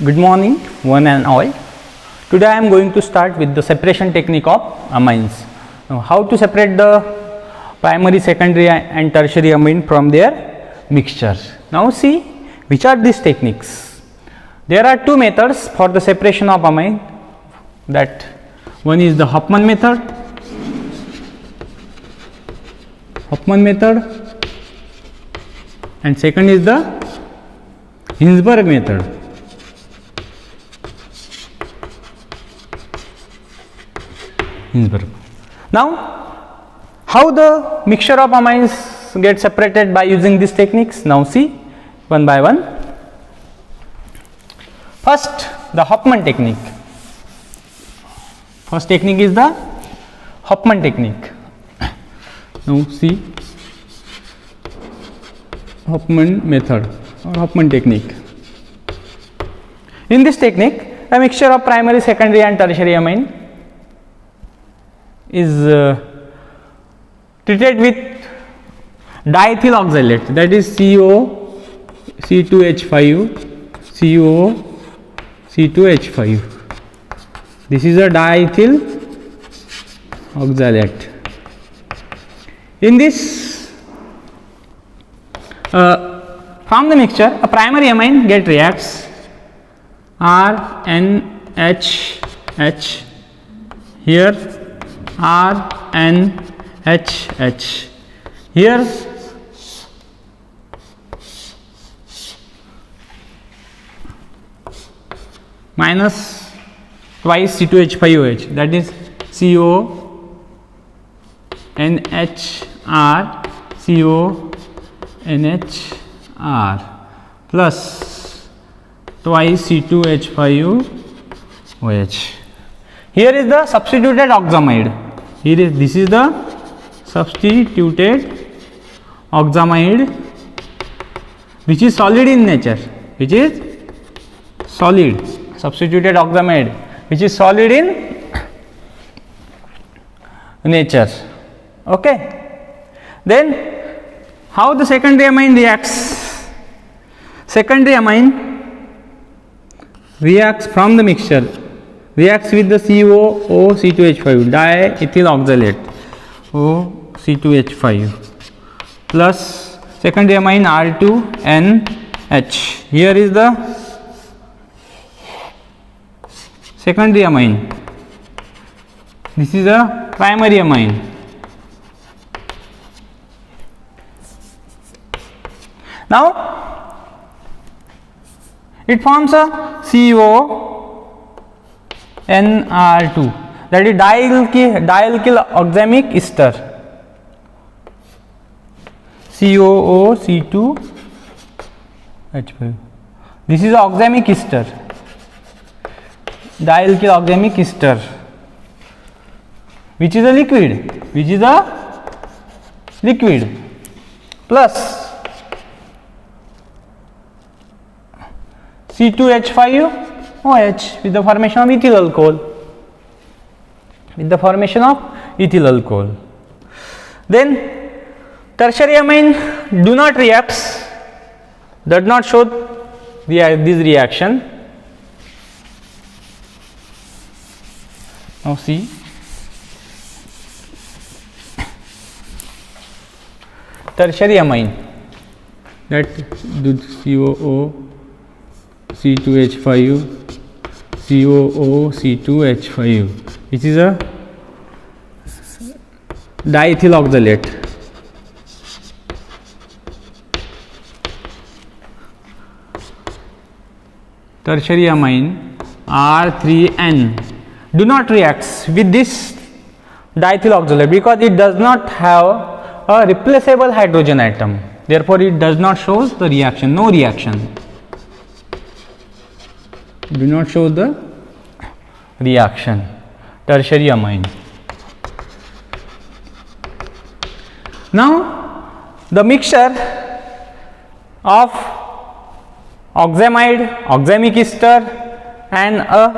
Good morning, one and all. Today I am going to start with the separation technique of amines. Now, how to separate the primary, secondary and tertiary amine from their mixtures. Now see which are these techniques. There are two methods for the separation of amine. That one is the Hofmann method, and second is the Hinsberg method. Now, how the mixture of amines get separated by using these techniques? Now see one by one. First, the Hofmann technique. First technique is the Hofmann technique. Now see Hofmann method or Hofmann technique. In this technique, a mixture of primary, secondary and tertiary amine is treated with diethyl oxalate, that is CO C2H5, CO C2H5. This is a diethyl oxalate. In this from the mixture, a primary amine get reacts RNHH here, RNHH here, minus twice C2H5OH, that is CONHR CONHR plus twice C2H5OH. Here is the substituted oxamide. This is the substituted oxamide, which is solid in nature. Which is solid. Substituted oxamide, which is solid in nature. Okay. Then, how the secondary amine reacts? Secondary amine reacts from the mixture. Reacts with the COO C2H5, diethyl oxalate OC2H5 plus secondary amine R2NH. Here is the secondary amine. This is a primary amine. Now it forms a CONR2, that is dialkyl oxamic ester. COOC2H5. This is oxamic ester, dialkyl oxamic ester, which is a liquid, plus C2H5OH with the formation of ethyl alcohol. Then tertiary amine do not reacts, does not show this reaction. Now see tertiary amine, that COO C2H5 COO C2H5, which is a diethyl oxalate. Tertiary amine R3N do not reacts with this diethyl oxalate because it does not have a replaceable hydrogen atom. Therefore, it does not show the reaction. No reaction. Do not show the reaction. Tertiary amine. Now, the mixture of oxamide, oxamic ester and a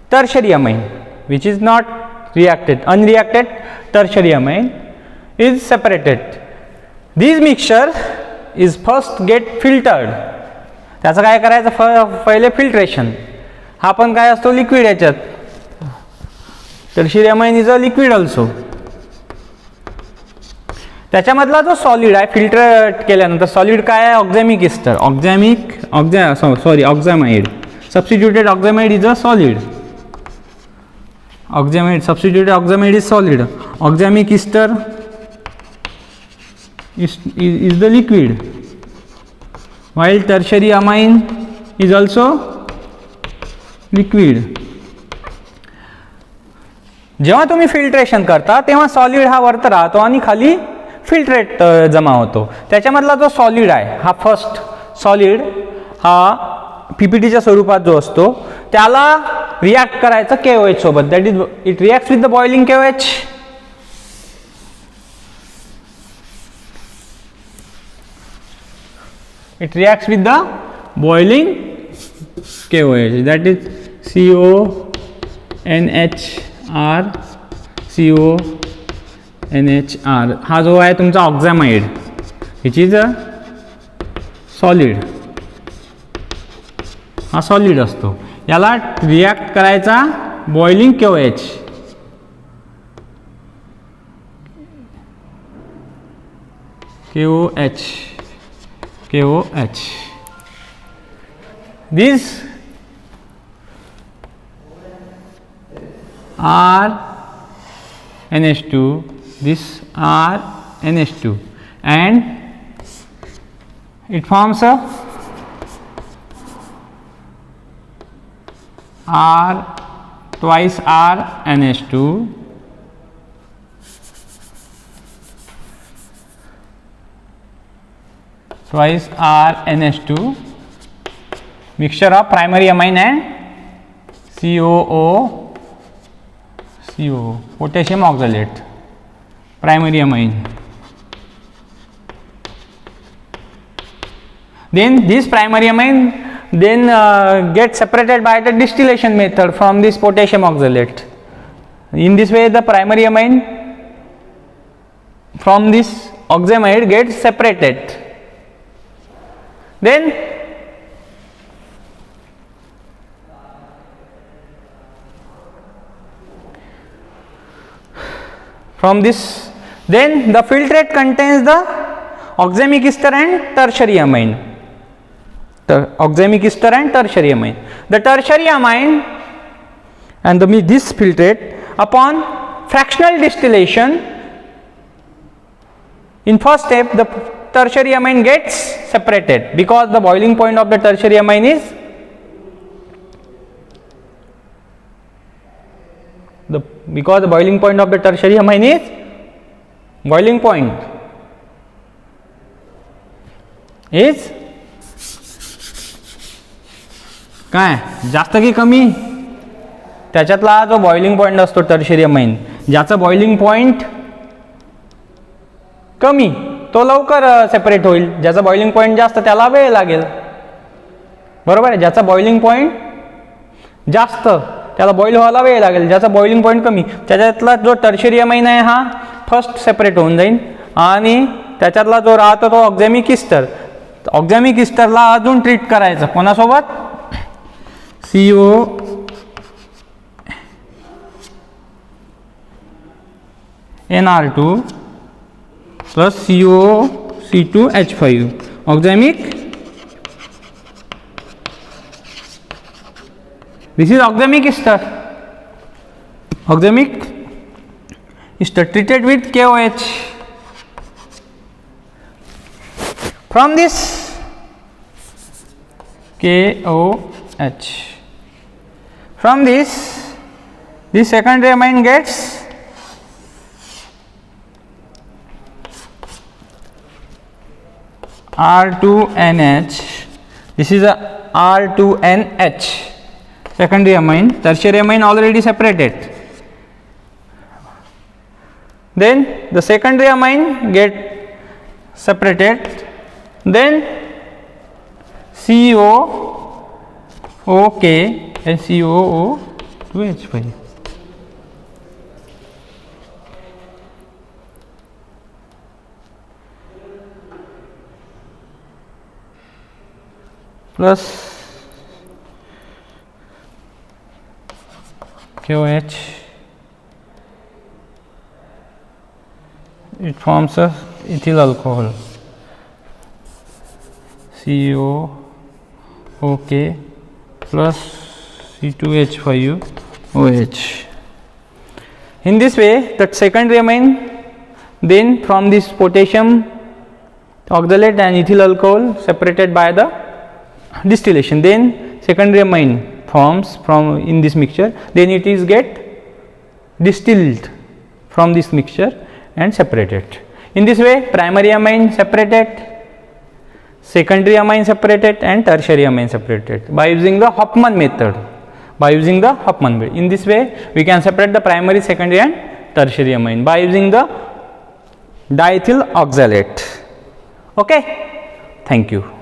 tertiary amine, which is not reacted, unreacted tertiary amine is separated. These mixture is first get filtered. त्याचं काय करायचं, पहिले filtration. हा पण काय असतो, liquid याच्यात. Tertiary amine is a liquid also. त्याच्यामधला जो सॉलिड आहे फिल्टर केल्यानंतर सॉलिड काय आहे, oxamic ester. Oxamide. Substituted oxamide is a solid. Oxamide substituted oxamide is solid. Oxamic ester is the liquid, while tertiary amine is also liquid. जेव्हा तुम्ही filtration करता तेव्हा सॉलिड हा वरती राहतो आणि खाली फिल्ट्रेट जमा होतो. त्याच्यामधला जो सॉलिड आहे हा फर्स्ट सॉलिड हा पीपीटीच्या स्वरूपात जो असतो त्याला रिॲक्ट करायचं KOH सोबत. That is it reacts with the boiling KOH. It reacts with the boiling KOH, that is CONHR. हा जो आहे तुमचा ऑक्झॅमाइड, विच इज अ सॉलिड. हा सॉलिड असतो. याला रिॲक्ट करायचा boiling KOH. KOH. These are NH2, this are NH2, and it forms a R twice R NH2 twice R NH2 mixture of primary amine and CO, potassium oxalate, primary amine. Then this primary amine gets separated by the distillation method from this potassium oxalate. In this way the primary amine from this oxamide gets separated. Then from this, then the filtrate contains the oxamic ester and tertiary amine. The oxamic ester and tertiary amine. The tertiary amine and this filtrate, upon fractional distillation, in first step the tertiary amine gets separated because the boiling point of the tertiary amine is the boiling point of the tertiary amine is boiling point is काय जास्त की कमी. त्याच्यातला जो boiling point असतो tertiary amine, ज्याचा boiling point कमी तो लवकर सेपरेट होईल. ज्याचा बॉइलिंग पॉइंट जास्त त्याला वेळ लागेल. बरोबर आहे. ज्याचा बॉइलिंग पॉइंट जास्त त्याला बॉईल व्हायला वेळ लागेल. ज्याचा बॉइलिंग पॉइंट कमी त्याच्यातला जो टर्शियरी अमाइन आहे हा फर्स्ट सेपरेट होऊन जाईल आणि त्याच्यातला जो राहतो तो ऑक्झॅमिक इस्टर. ऑक्झॅमिक इस्टरला अजून ट्रीट करायचं कोणासोबत, CONR2 plus COC2H5 oxamic. This is oxamic ester. Oxamic ester treated with KOH. From this KOH, from this secondary amine gets R2NH. This is a R2NH secondary amine. Tertiary amine already separated. Then the secondary amine get separated. Then COOK and COO2H5. plus KOH. It forms a ethyl alcohol, COOK plus C2H5OH. In this way, that secondary amine, then from this potassium oxalate and ethyl alcohol separated by the distillation, then secondary amine forms from in this mixture, then it is get distilled from this mixture and separated. In this way, primary amine separated, secondary amine separated and tertiary amine separated by using the Hofmann method. In this way, we can separate the primary, secondary and tertiary amine by using the diethyl oxalate. Okay, thank you.